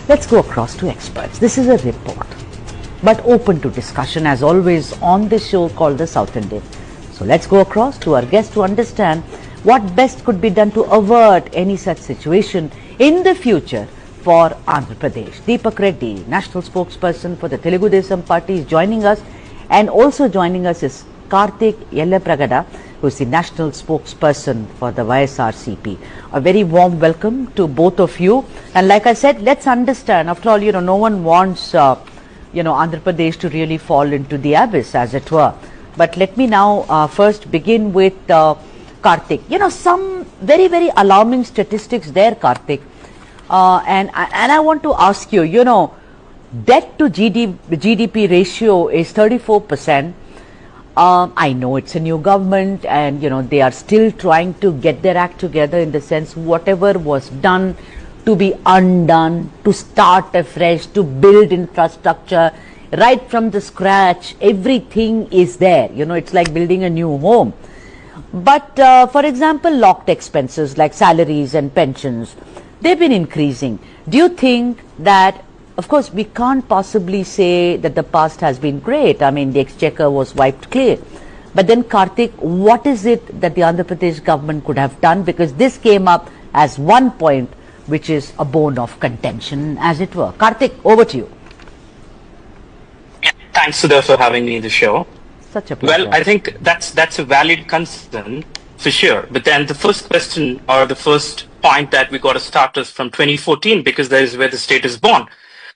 Let's go across to experts. This is a report, but open to discussion as always on this show called the South Indian. So let's go across to our guests to understand what best could be done to avert any such situation in the future for Andhra Pradesh. Deepak Reddy, national spokesperson for the Telugu Desam Party, is joining us, and also joining us is Karthik Yellapragada, who is the national spokesperson for the YSRCP. A very warm welcome to both of you. And like I said, let's understand, after all, no one wants, Andhra Pradesh to really fall into the abyss, as it were. But let me now first begin with Karthik. Some very, very alarming statistics there, Karthik. And I want to ask you, debt to GDP ratio is 34%. I know it's a new government and, they are still trying to get their act together, in the sense whatever was done to be undone, to start afresh, to build infrastructure right from the scratch. Everything is there. It's like building a new home. But for example, locked expenses like salaries and pensions, they've been increasing. Do you think that, of course, we can't possibly say that the past has been great. I mean, the exchequer was wiped clear. But then, Karthik, what is it that the Andhra Pradesh government could have done? Because this came up as one point which is a bone of contention, as it were. Karthik, over to you. Thanks, Sudha, for having me in the show. Such a pleasure. Well, I think that's a valid concern, for sure. But then the first question, or the first point that we got to start is from 2014, because that is where the state is born.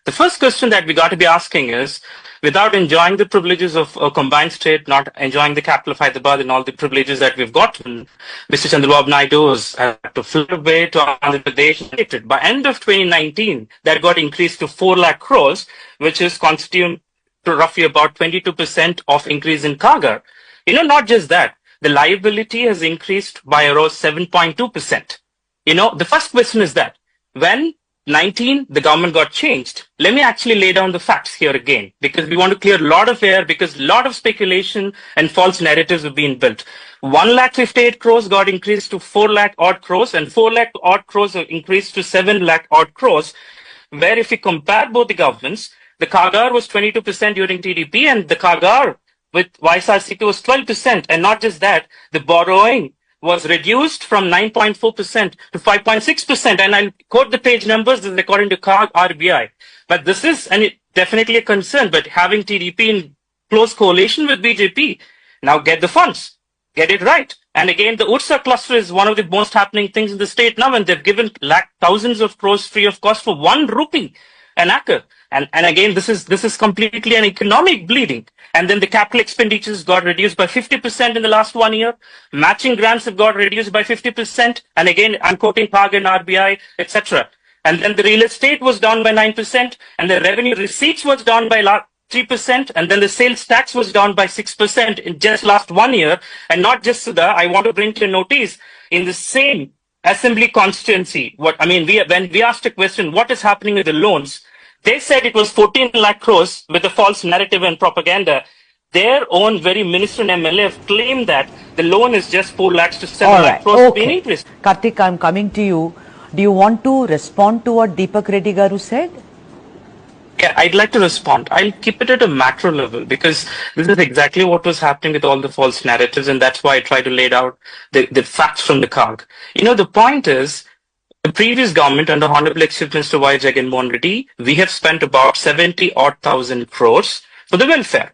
The first question that we got to be asking is, without enjoying the privileges of a combined state, not enjoying the capital of Hyderabad and all the privileges that we've gotten, Mr. Chandrababu Naidu has had to flit away to Andhra Pradesh. By end of 2019, that got increased to 4 lakh crores, which is constitute to roughly about 22% of increase in CAGR. Not just that, the liability has increased by around 7.2%. The first question is that, when 19, the government got changed. Let me actually lay down the facts here again, because we want to clear a lot of air, because a lot of speculation and false narratives have been built. 1,58 crores got increased to 4 lakh odd crores, and 4 lakh odd crores have increased to 7 lakh odd crores, where if we compare both the governments, the CAGR was 22% during TDP, and the CAGR with YSRCP was 12%. And not just that, the borrowing was reduced from 9.4% to 5.6%. And I'll quote the page numbers, this is according to RBI. But this is definitely a concern. But having TDP in close coalition with BJP, now get the funds, get it right. And again, the Ursa cluster is one of the most happening things in the state now, and they've given thousands of crores free of cost for 1 rupee an acre. And again, this is completely an economic bleeding. And then the capital expenditures got reduced by 50% in the last 1 year. Matching grants have got reduced by 50%. And again, I'm quoting PAG and RBI, etc. And then the real estate was down by 9%. And the revenue receipts was down by 3%. And then the sales tax was down by 6% in just last 1 year. And not just Sudha, I want to bring to notice, in the same assembly constituency, when we asked a question, what is happening with the loans? They said it was 14 lakh crores with a false narrative and propaganda. Their own very minister and MLA have claimed that the loan is just 4 lakhs to 7 lakh crores being increased. Karthik, I'm coming to you. Do you want to respond to what Deepak Reddy Garu said? Yeah, I'd like to respond. I'll keep it at a macro level, because this is exactly what was happening with all the false narratives, and that's why I try to lay out the facts from the CAG. The point is, the previous government under Honorable Chief Minister Y. Jagan Mohan Reddy, we have spent about 70,000 crores for the welfare.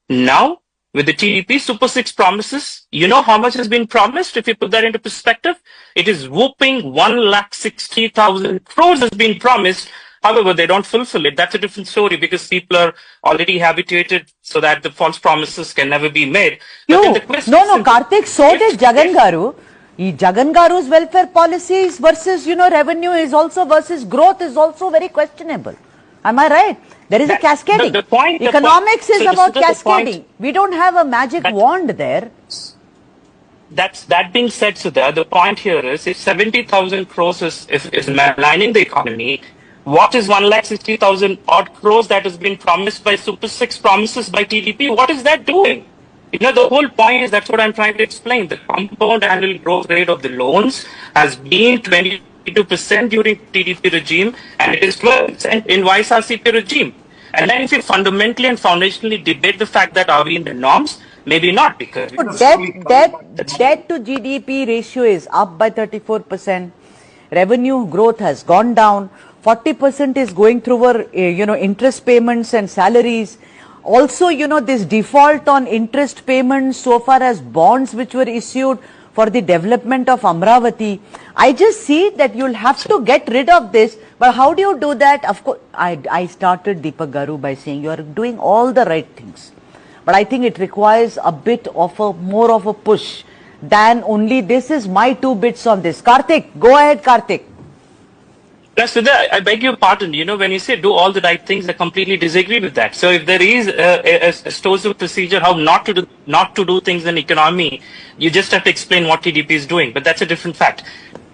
Now, with the TDP Super 6 promises, how much has been promised? If you put that into perspective, it is whooping 1,60,000 crores has been promised. However, they don't fulfill it. That's a different story, because people are already habituated so that the false promises can never be made. Karthik, so did Jagan Garu. Jagan Garu's welfare policies versus, revenue is also versus growth is also very questionable. Am I right? There is a cascading. Economics is about cascading. We don't have a magic wand there. That being said, Sudha, the point here is, if 70,000 crores is maligning the economy, what is 1,60,000 odd crores that has been promised by Super 6 promises by TDP? What is that doing? The whole point is, that's what I'm trying to explain. The compound annual growth rate of the loans has been 22% 22% during TDP regime, and it is 12% in YSRCP regime. And then if you fundamentally and foundationally debate the fact that are we in the norms, maybe not, because Debt to GDP ratio is up by 34%. Revenue growth has gone down. 40% is going through our, interest payments and salaries. Also, this default on interest payments so far as bonds which were issued for the development of Amravati. I just see that you'll have to get rid of this. But how do you do that? Of course, I started Deepak Garu by saying you are doing all the right things. But I think it requires a bit of more of a push than only this is my 2 bits on this. Karthik, go ahead, Karthik. Yes, Sudha, I beg your pardon. When you say do all the right things, I completely disagree with that. So if there is a stores of procedure how not to do things in economy, you just have to explain what TDP is doing. But that's a different fact.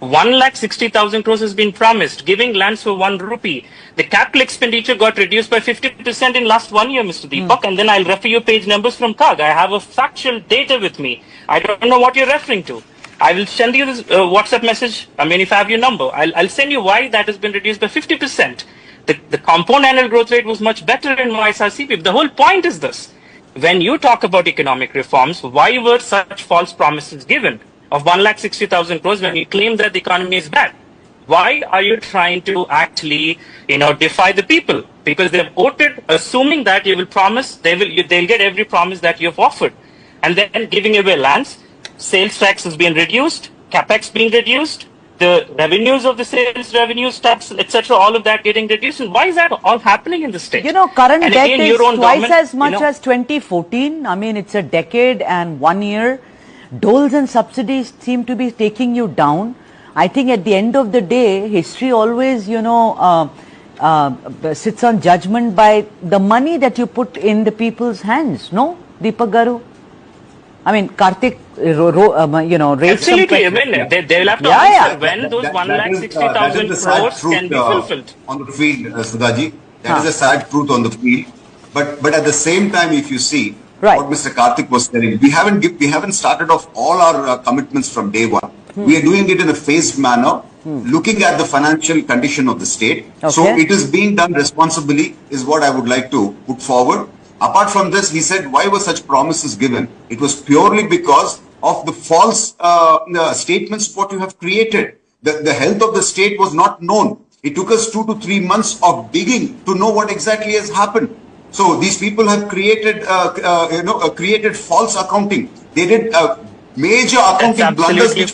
1,60,000 crores has been promised, giving lands for 1 rupee. The capital expenditure got reduced by 50% in last 1 year, Mr. Deepak. And then I'll refer you page numbers from CAG. I have a factual data with me. I don't know what you're referring to. I will send you this WhatsApp message. I mean, if I have your number, I'll send you why that has been reduced by 50%. The compound annual growth rate was much better in YSRCP. The whole point is this. When you talk about economic reforms, why were such false promises given of 1,60,000 crores when you claim that the economy is bad? Why are you trying to actually, defy the people? Because they've voted assuming that you will promise, they'll get every promise that you've offered. And then giving away lands. Sales tax has been reduced, capex being reduced, the revenues of the sales revenues tax, etc., all of that getting reduced. And why is that all happening in the state? Current debt is twice as much as 2014. I mean, it's a decade and 1 year. Doles and subsidies seem to be taking you down. I think at the end of the day, history always, sits on judgment by the money that you put in the people's hands. No, Deepak Garu? I mean, Karthik, raised some absolutely. I mean, they'll have to answer when those 1,60,000 crores can be fulfilled. On the field, Sudhaji, that is a sad truth on the field. But at the same time, if you see what Mr. Karthik was saying, we haven't started off all our commitments from day one. We are doing it in a phased manner, looking at the financial condition of the state. Okay. So it is being done responsibly, is what I would like to put forward. Apart from this, he said, why were such promises given? It was purely because of the false statements what you have created. The health of the state was not known. It took us 2 to 3 months of digging to know what exactly has happened. So these people have created, created false accounting. They did major accounting blunders which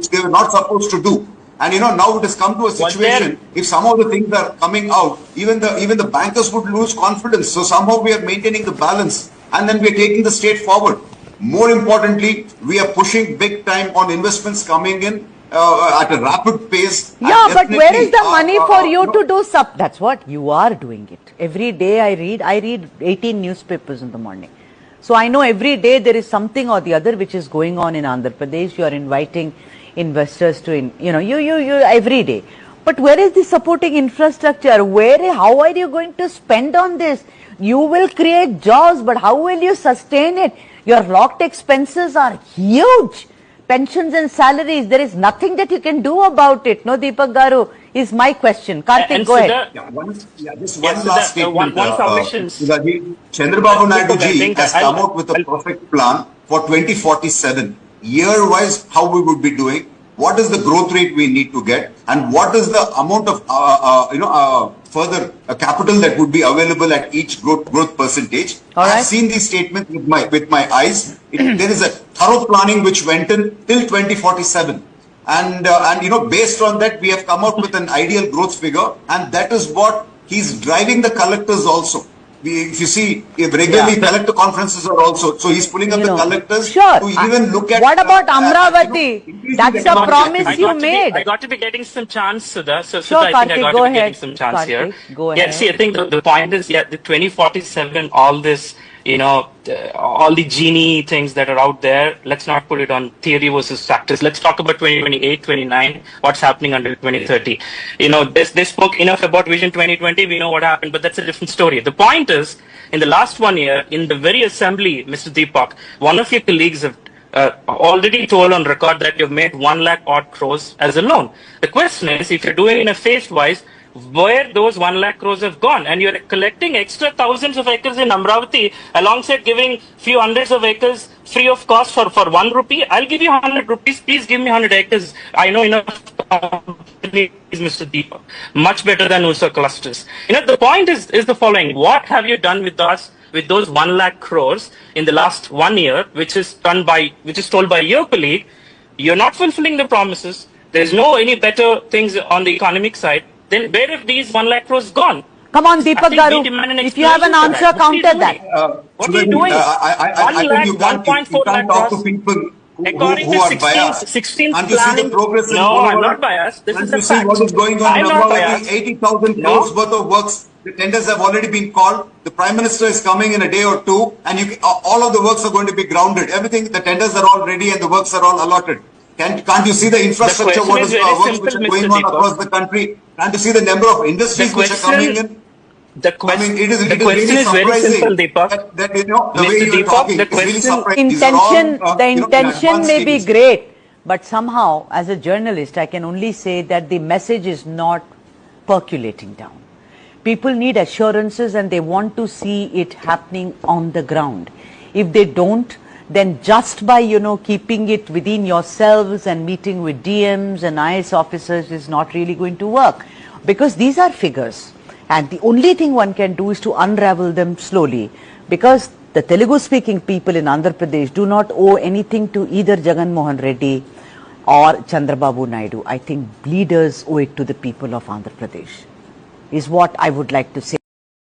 they were not supposed to do. And now it has come to a situation, if some of the things are coming out, even the bankers would lose confidence. So somehow we are maintaining the balance, and then we are taking the state forward. More importantly, we are pushing big time on investments coming in at a rapid pace. Yeah, but where is the money for you to do That's what you are doing it. Every day I read 18 newspapers in the morning. So I know every day there is something or the other which is going on in Andhra Pradesh. You are inviting investors to, you every day. But where is the supporting infrastructure? How are you going to spend on this? You will create jobs, but how will you sustain it? Your locked expenses are huge. Pensions and salaries, there is nothing that you can do about it. No, Deepak Garu, is my question. Karthik, go ahead. Just one last statement. Chandrababu Naidu ji has come out with a perfect plan for 2047. Year-wise, how we would be doing, what is the growth rate we need to get, and what is the amount of further capital that would be available at each growth percentage. I've seen these statements with my eyes. There is a thorough planning which went in till 2047, and based on that we have come out with an ideal growth figure, and that is what he's driving the collectors also. If you see, regularly collector conferences are also, so he's pulling up the collectors to even look at... What about Amravati? That's a promise you made. I got to be getting some chance, Sudha. So sure, I think I got to be getting some chance here. Go ahead. See, I think the point is, the 2047, all this, all the genie things that are out there, let's not put it on theory versus practice. Let's talk about 2028, 29, what's happening until 2030. They spoke enough about Vision 2020, we know what happened, but that's a different story. The point is, in the last 1 year, in the very assembly, Mr. Deepak, one of your colleagues have already told on record that you've made 1 lakh odd crores as a loan. The question is, if you're doing in a phased wise, where those 1 lakh crores have gone, and you're collecting extra thousands of acres in Amravati alongside giving few hundreds of acres free of cost for 1 rupee. I'll give you 100 rupees. Please give me 100 acres. I know enough companies, Mr. Deepak, much better than USA clusters. The point is the following: what have you done with us? With those 1 lakh crores in the last 1 year, which is told by your colleague, you're not fulfilling the promises. There's no any better things on the economic side. Then where have these 1 lakh crores gone? Come on, Deepak Garu. If you have an answer, counter that. What are you doing? I think you can't talk to people who are biased. 16th Can't you see the progress? No, I'm not biased. This is a fact. What is going on? I'm not biased. 80,000 crores worth of works. The tenders have already been called. The Prime Minister is coming in a day or two, and all of the works are going to be grounded. Everything, the tenders are all ready, and the works are all allotted. Can't you see the infrastructure works which are going on across the country? Can't you see the number of industries which are coming in? The question, it is really very very simple, Deepak. That the way you are talking is really surprising. The intention may be great, but somehow, as a journalist, I can only say that the message is not percolating down. People need assurances, and they want to see it happening on the ground. If they don't, then just by, keeping it within yourselves and meeting with DMs and IS officers is not really going to work. Because these are figures. And the only thing one can do is to unravel them slowly. Because the Telugu-speaking people in Andhra Pradesh do not owe anything to either Jagan Mohan Reddy or Chandrababu Naidu. I think leaders owe it to the people of Andhra Pradesh, is what I would like to say.